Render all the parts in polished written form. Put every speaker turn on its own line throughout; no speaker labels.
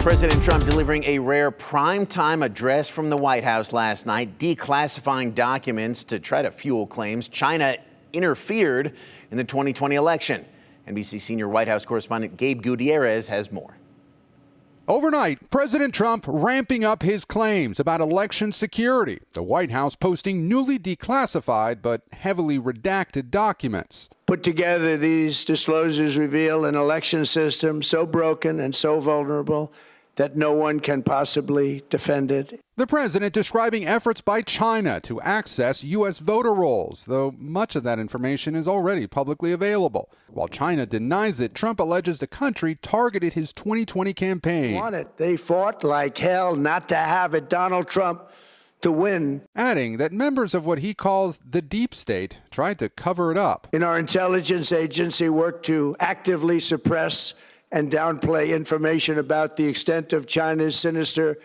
President Trump delivering a rare primetime address from the White House last night, declassifying documents to try to fuel claims China interfered in the 2020 election. NBC senior White House correspondent Gabe Gutierrez has more.
Overnight, President Trump ramping up his claims about election security. The White House posting newly declassified but heavily redacted documents.
Put together, these disclosures reveal an election system so broken and so vulnerable that no one can possibly defend it.
The president describing efforts by China to access U.S. voter rolls, though much of that information is already publicly available. While China denies it, Trump alleges the country targeted his 2020 campaign.
They fought like hell not to have it, Donald Trump, to win.
Adding that members of what he calls the deep state tried to cover it up.
In our intelligence agency worked to actively suppress and downplay information about the extent of China's sinister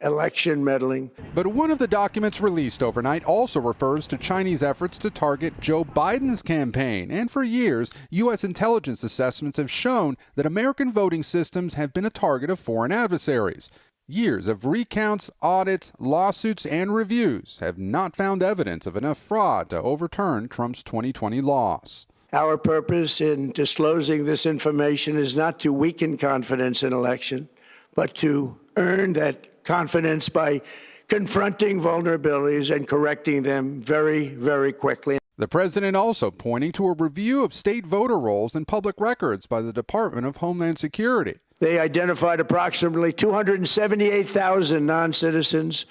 election meddling.
But one of the documents released overnight also refers to Chinese efforts to target Joe Biden's campaign. And for years, U.S. intelligence assessments have shown that American voting systems have been a target of foreign adversaries. Years of recounts, audits, lawsuits, and reviews have not found evidence of enough fraud to overturn Trump's 2020 loss.
Our purpose in disclosing this information is not to weaken confidence in election, but to earn that confidence by confronting vulnerabilities and correcting them very, very quickly.
The president also pointing to a review of state voter rolls and public records by the Department of Homeland Security.
They identified approximately 278,000 non-citizens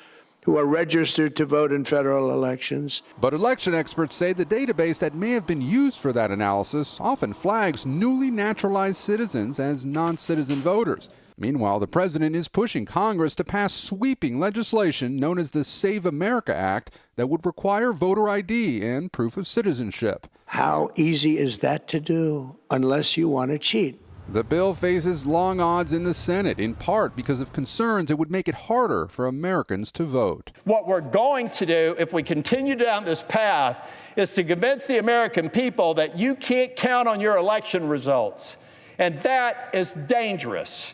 who are registered to vote in federal elections.
But election experts say the database that may have been used for that analysis often flags newly naturalized citizens as non-citizen voters. Meanwhile, the president is pushing Congress to pass sweeping legislation known as the Save America Act that would require voter ID and proof of citizenship.
How easy is that to do unless you want to cheat?
The bill faces long odds in the Senate, in part because of concerns it would make it harder for Americans to vote.
What we're going to do, if we continue down this path, is to convince the American people that you can't count on your election results. And that is dangerous.